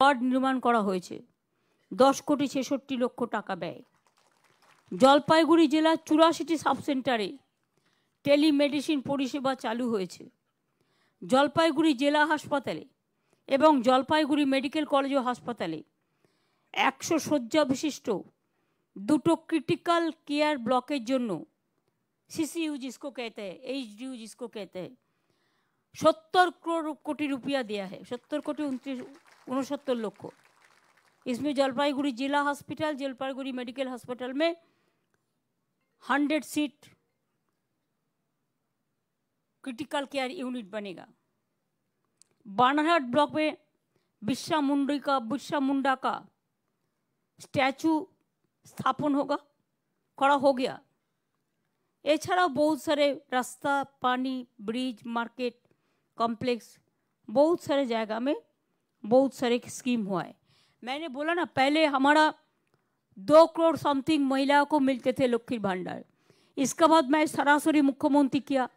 Word নির্মাণ করা হয়েছে 10,66,00,000 টাকা ব্যয়। জলপাইগুড়ি জেলার 84টি সাবসেন্টারে টেলিমেডিসিন পরিষেবা চালু হয়েছে। জলপাইগুড়ি জেলা হাসপাতালে এবং জলপাইগুড়ি মেডিকেল কলেজ ও হাসপাতালে 100 শয্যা বিশিষ্ট 2 क्रिटिकल केयर ब्लॉकेर जन्य सीसीयू जिसको कहते हैं, एचडीयू जिसको कहते हैं, 70 कोटी रुपया दिया है। 70 कोटी 69 लक्ष। इसमें जलपाईगुड़ी जिला हॉस्पिटल, जलपाईगुड़ी मेडिकल हॉस्पिटल में 100 सीट क्रिटिकल केयर यूनिट बनेगा। बानारहाट ब्लॉक में बिरसा मुंडा का स्टैचू स्थापन होगा, खड़ा हो गया। एछाड़ा बहुत सारे रास्ता, पानी, ब्रिज, मार्केट कॉम्प्लेक्स, बहुत सारे जगह में बहुत सारे स्कीम हुआ है। मैंने बोला ना, पहले हमारा 2 करोड़ समथिंग महिलाओं को मिलते थे लक्ष्मी भंडार। इसके बाद मैं सरासरी मुख्यमंत्री किया,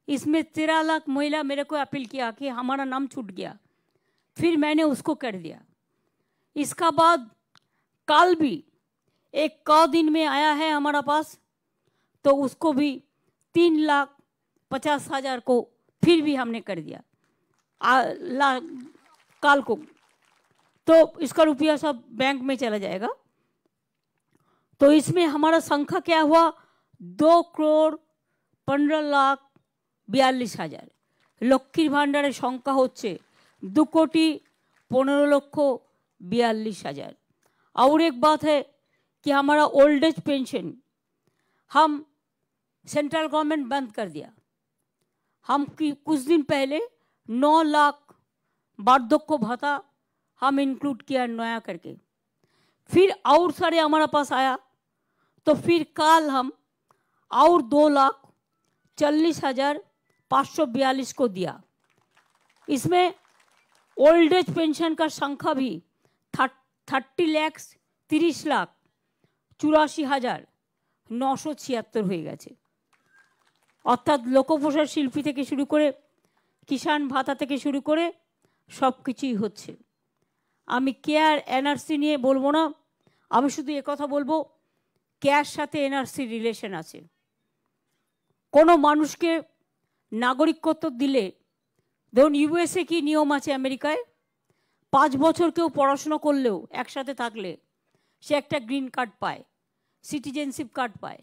इसमें 13 लाख महिला मेरे को अपील किया कि हमारा नाम छूट गया, फिर मैंने उसको कर दिया। इसका बाद कल भी एक दिन में आया है हमारा पास, तो उसको भी 3,50,000 को फिर भी हमने कर दिया कल को। तो इसका रुपया सब बैंक में चला जाएगा। तो इसमें हमारा संख्या क्या हुआ, 2,15,42,000। लक्ष्मी भांडारेर संख्या होच्छे 2,15,42,000। और एक बात है कि हमारा ओल्ड एज पेंशन हम सेंट्रल गवर्नमेंट बंद कर दिया। हम कुछ दिन पहले 9 लाख वार्धक्य भत्ता हम इंक्लूड किया नया करके, फिर और सारे हमारा पास आया, तो फिर कल हम और 2,40,542 को दिया। इसमें ओल्ड एज पेंशन का संख्या भी 30,84,976 হয়ে গেছে। অর্থাৎ লোকপ্রসার শিল্পী থেকে শুরু করে কিষাণ ভাতা থেকে শুরু করে সব কিছুই হচ্ছে। আমি কেয়ার এনআরসি নিয়ে বলবো না, আমি শুধু একথা বলবো, কেয়ার সাথে এনআরসি রিলেশন আছে। কোনো মানুষকে নাগরিকত্ব দিলে, ধরুন ইউএসএ কি নিয়ম আছে আমেরিকায়, 5 বছর কেউ পড়াশোনা করলেও একসাথে থাকলে সে একটা গ্রিন কার্ড পায়, সিটিজেনশিপ কার্ড পায়।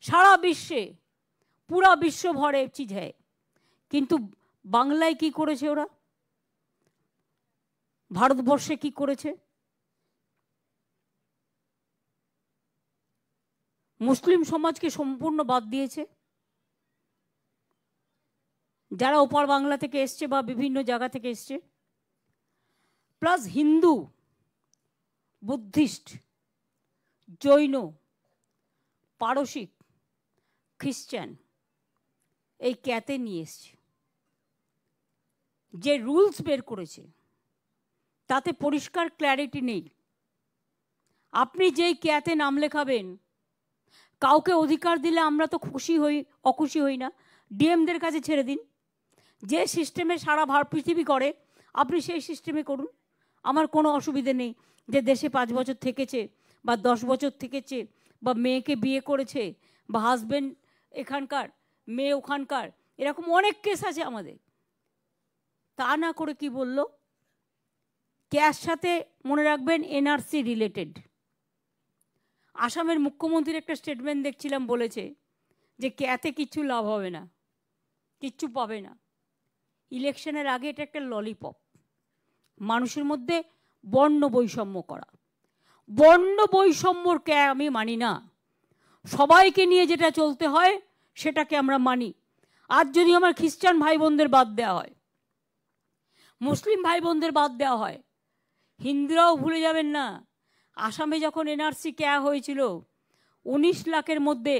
সারা বিশ্বে, পুরা বিশ্ব ভরে চিজ হয়। কিন্তু বাংলায় কি করেছে ওরা, ভারতবর্ষে কি করেছে, মুসলিম সমাজকে সম্পূর্ণ বাদ দিয়েছে। যারা ওপার বাংলা থেকে এসছে বা বিভিন্ন জায়গা থেকে এসছে, প্লাস হিন্দু, বুদ্ধিস্ট, জৈন, পারসিক, খ্রিস্টান এই ক্যাতে নিয়ে এসছে। যে রুলস বের করেছে তাতে পরিষ্কার ক্ল্যারিটি নেই। আপনি যেই ক্যাতে নাম লেখাবেন, কাউকে অধিকার দিলে আমরা তো খুশি হই, অখুশি হই না, ডিএমদের কাছে ছেড়ে দিন। যে সিস্টেমে সারা পৃথিবী করে আপনি সেই সিস্টেমে করুন, আমার কোনো অসুবিধে নেই। যে দেশে 5 বছর থেকেছে বা 10 বছর থেকেছে বা মেয়েকে বিয়ে করেছে বা হাজব্যান্ড এখানকার মেয়ে ওখানকার, এরকম অনেক কেস আছে আমাদের। তা না করে কি বলল, ক্যার সাথে মনে রাখবেন এনআরসি রিলেটেড। আসামের মুখ্যমন্ত্রীর একটা স্টেটমেন্ট দেখছিলাম, বলেছে যে ক্যাতে কিচ্ছু লাভ হবে না, কিচ্ছু পাবে না। ইলেকশনের আগে এটা একটা ললিপপ, মানুষের মধ্যে বর্ণ বৈষম্য করা। বর্ণ বৈষম্যর কে আমি মানি না, সবাইকে নিয়ে যেটা চলতে হয় সেটাকে আমরা মানি। আর যদি আমার খ্রিস্টান ভাই বোনদের বাদ দেওয়া হয়, মুসলিম ভাই বোনদের বাদ দেওয়া হয়, হিন্দুরাও ভুলে যাবেন না, আসামে যখন এনআরসি ক্যা হয়েছিল 19 লাখের মধ্যে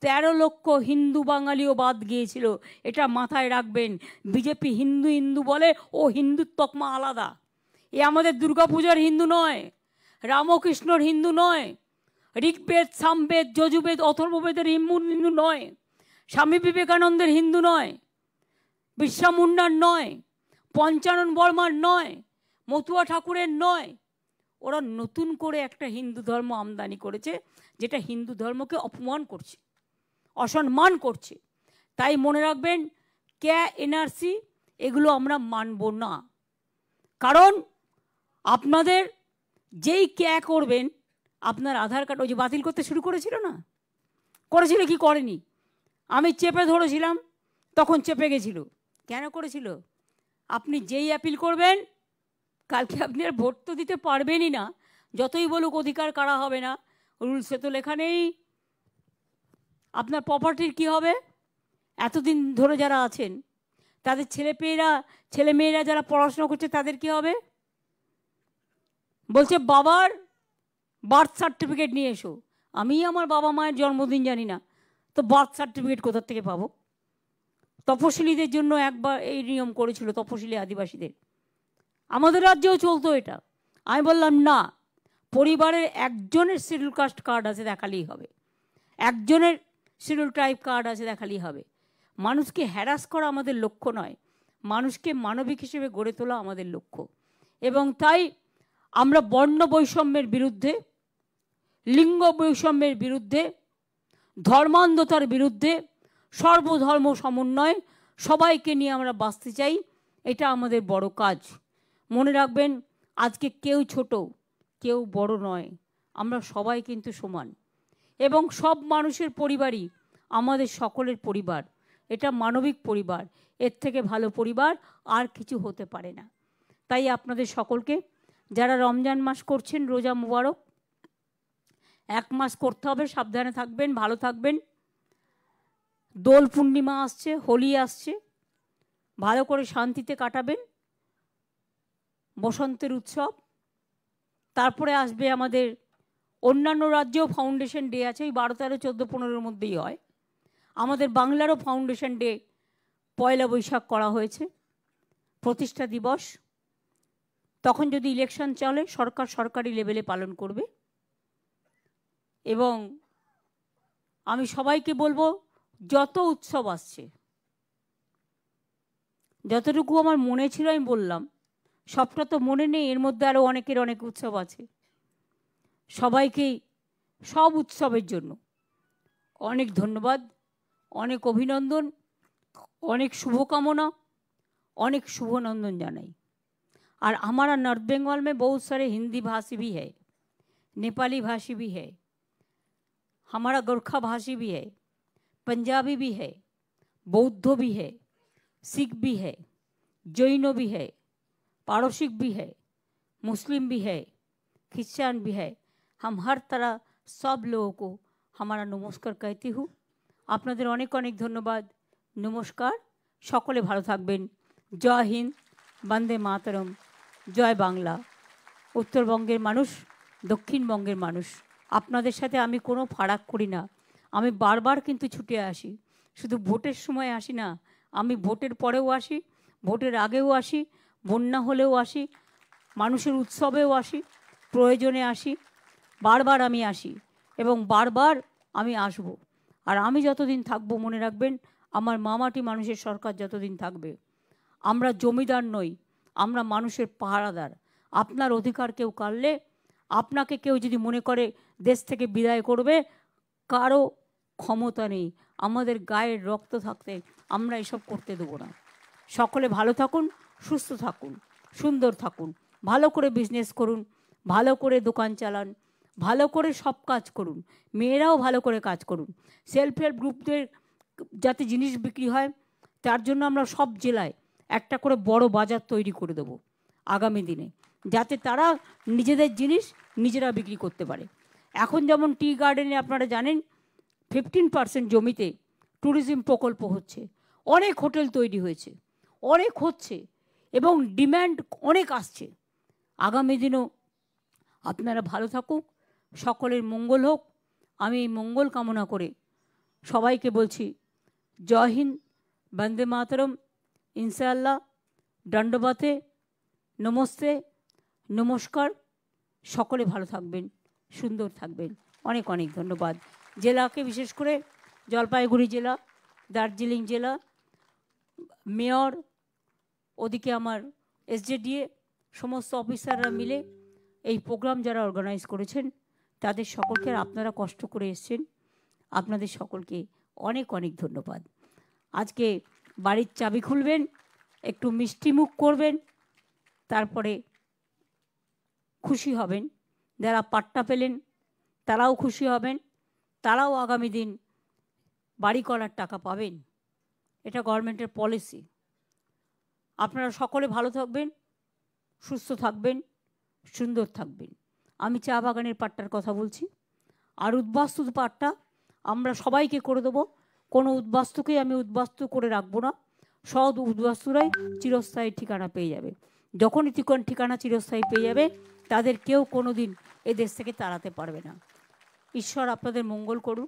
13 লক্ষ হিন্দু বাঙালিও বাদ গিয়েছিল। এটা মাথায় রাখবেন। বিজেপি হিন্দু হিন্দু বলে, ও হিন্দুর তকমা আলাদা। এ আমাদের দুর্গাপূজার হিন্দু নয়, রামকৃষ্ণর হিন্দু নয়, ঋগ্বেদ, সামবেদ, যজুবেদ, অথর্ববেদের হিন্দু নয়, স্বামী বিবেকানন্দের হিন্দু নয়, বিরসা মুন্ডার নয়, পঞ্চানন বর্মার নয়, মতুয়া ঠাকুরের নয়, ওরা নতুন করে একটা হিন্দু ধর্ম আমদানি করেছে, যেটা হিন্দু ধর্মকে অপমান করছে, অসম্মান করছে। তাই মনে রাখবেন, ক্যা এনআরসি এগুলো আমরা মানব না। কারণ আপনাদের যেই ক্যা করবেন, আপনার আধার কার্ড ওই যে বাতিল করতে শুরু করেছিল না, করেছিল কি করেনি? আমি চেপে ধরেছিলাম, তখন চেপে গেছিল। কেন করেছিল? আপনি যেই অ্যাপিল করবেন, কালকে আপনি আর ভোট তো দিতে পারবেনই না, যতই বলুক অধিকার কারা হবে না, রুলসে তো লেখা নেই। আপনার প্রপার্টির কি হবে? এতদিন ধরে যারা আছেন তাদের ছেলেমেয়েরা যারা পড়াশোনা করছে তাদের কি হবে? বলছে বাবার বার্থ সার্টিফিকেট নিয়ে এসো। আমি আমার বাবা মায়ের জন্মদিন জানি না, তো বার্থ সার্টিফিকেট কোথা থেকে পাবো? তপশিলীদের জন্য একবার এই নিয়ম করেছিল, তপশিলি আদিবাসীদের। আমাদের রাজ্যেও চলতো এটা। আমি বললাম না, পরিবারের একজনের শিডিউল কাস্ট কার্ড আছে দেখালেই হবে, একজনের শিডিউল ট্রাইব কার্ড আছে দেখালেই হবে। মানুষকে হ্যারাস করা আমাদের লক্ষ্য নয়, মানুষকে মানবিক হিসেবে গড়ে তোলা আমাদের লক্ষ্য। এবং তাই আমরা বর্ণ বৈষম্যের বিরুদ্ধে, লিঙ্গ বৈষম্যের বিরুদ্ধে, ধর্মান্ধতার বিরুদ্ধে, সর্বধর্ম সমন্বয়, সবাইকে নিয়ে আমরা বাঁচতে চাই। এটা আমাদের বড় কাজ। মনে রাখবেন, আজকে কেউ ছোট কেউ বড় নয়, আমরা সবাই কিন্তু সমান। এবং সব মানুষের পরিবারই আমাদের সকলের পরিবার। এটা মানবিক পরিবার, এর থেকে ভালো পরিবার আর কিছু হতে পারে না। তাই আপনাদের সকলকে, যারা রমজান মাস করছেন, রোজা মুবারক। 1 মাস করতে হবে, সাবধানে থাকবেন, ভালো থাকবেন। দোল পূর্ণিমা আসছে, হোলি আসছে, ভালো করে শান্তিতে কাটাবেন। বসন্তের উৎসব, তারপরে আসবে আমাদের অন্যান্য রাজ্যেও ফাউন্ডেশন ডে আছে, ওই 12, 13, 14, 15-র মধ্যেই হয়। আমাদের বাংলারও ফাউন্ডেশন ডে 1 বৈশাখ করা হয়েছে, প্রতিষ্ঠা দিবস। তখন যদি ইলেকশন চলে, সরকার সরকারি লেভেলে পালন করবে। এবং আমি সবাইকে বলবো, যত উৎসব আসছে, যতটুকু আমার মনে ছিল আমি বললাম, সবটা তো মনে নেই, এর মধ্যে আরও অনেকের অনেক উৎসব আছে। সবাইকেই সব উৎসবের জন্য অনেক ধন্যবাদ, অনেক অভিনন্দন, অনেক শুভকামনা, অनेक शुभनंदन जानाई। और हमारा नॉर्थ बंगाल में बहुत सारे हिंदी भाषी भी है, नेपाली भाषी भी है, हमारा गोरखा भाषी भी है, पंजाबी भी है, बौद्ध भी है, सिख भी है, जैन भी है, पारसिक भी है, मुस्लिम भी है, क्रिश्चियन भी है। हम हर तरह सब लोगों को हमारा नमस्कार कहती हूँ। আপনাদের অনেক অনেক ধন্যবাদ, নমস্কার। সকলে ভালো থাকবেন। জয় হিন্দ, বন্দে মাতরম, জয় বাংলা। উত্তরবঙ্গের মানুষ, দক্ষিণবঙ্গের মানুষ, আপনাদের সাথে আমি কোনো ফারাক করি না। আমি বারবার কিন্তু ছুটে আসি, শুধু ভোটের সময় আসি না, আমি ভোটের পরেও আসি, ভোটের আগেও আসি, বন্যা হলেও আসি, মানুষের উৎসবেও আসি, প্রয়োজনে আসি, বারবার আমি আসি এবং বারবার আমি আসব। আর আমি যতদিন থাকবো, মনে রাখবেন, আমার মামাটি মানুষের সরকার যতদিন থাকবে। আমরা জমিদার নই, আমরা মানুষের পাহারাদার। আপনার অধিকার কেউ কাড়লে, আপনাকে কেউ যদি মনে করে দেশ থেকে বিদায় করবে, কারো ক্ষমতা নেই। আমাদের গায়ের রক্ত থাকতে আমরা এসব করতে দেবো না। সকলে ভালো থাকুন, সুস্থ থাকুন, সুন্দর থাকুন, ভালো করে বিজনেস করুন, ভালো করে দোকান চালান, ভালো করে সব কাজ করুন, মেয়েরাও ভালো করে কাজ করুন। সেলফ হেল্প গ্রুপদের যাতে জিনিস বিক্রি হয়, তার জন্য আমরা সব জেলায় একটা করে বড় বাজার তৈরি করে দেব আগামী দিনে, যাতে তারা নিজেদের জিনিস নিজেরা বিক্রি করতে পারে। এখন যেমন টি গার্ডেনে আপনারা জানেন 15% জমিতে ট্যুরিজম প্রকল্প হচ্ছে, অনেক হোটেল তৈরি হয়েছে, অনেক হচ্ছে এবং ডিম্যান্ড অনেক আসছে। আগামী দিনও আপনারা ভালো থাকুক, সকলের মঙ্গল হোক। আমি এই মঙ্গল কামনা করে সবাইকে বলছি জয় হিন্দ, বন্দে মাতরম, ইনশাআল্লাহ, দণ্ডবাতে, নমস্তে, নমস্কার। সকলে ভালো থাকবেন, সুন্দর থাকবেন। অনেক অনেক ধন্যবাদ। জেলাকে বিশেষ করে জলপাইগুড়ি জেলা, দার্জিলিং জেলা, মেয়র, ওদিকে আমার SJDA, সমস্ত অফিসাররা মিলে এই প্রোগ্রাম যারা অর্গানাইজ করেছেন তাদের সকলকে, আপনারা কষ্ট করে এসছেন, আপনাদের সকলকে অনেক অনেক ধন্যবাদ। আজকে বাড়ির চাবি খুলবেন, একটু মিষ্টি মুখ করবেন, তারপরে খুশি হবেন। যারা পাট্টা পেলেন তারাও খুশি হবেন, তারাও আগামী দিন বাড়ি করার টাকা পাবেন। এটা গভর্নমেন্টের পলিসি। আপনারা সকলে ভালো থাকবেন, সুস্থ থাকবেন, সুন্দর থাকবেন। আমি চা বাগানের পাট্টার কথা বলছি। আর উদ্বাস্তু পাট্টা আমরা সবাইকে করে দেবো, কোনো উদ্বাস্তুকেই আমি উদ্বাস্তু করে রাখবো না। সৎ উদ্বাস্তুরাই চিরস্থায়ী ঠিকানা পেয়ে যাবে। যখনই ঠিকানা চিরস্থায়ী পেয়ে যাবে তাদের কেউ কোনো দিন এ দেশ থেকে তাড়াতে পারবে না। ঈশ্বর আপনাদের মঙ্গল করুন,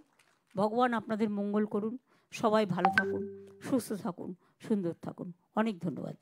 ভগবান আপনাদের মঙ্গল করুন। সবাই ভালো থাকুন, সুস্থ থাকুন, সুন্দর থাকুন। অনেক ধন্যবাদ।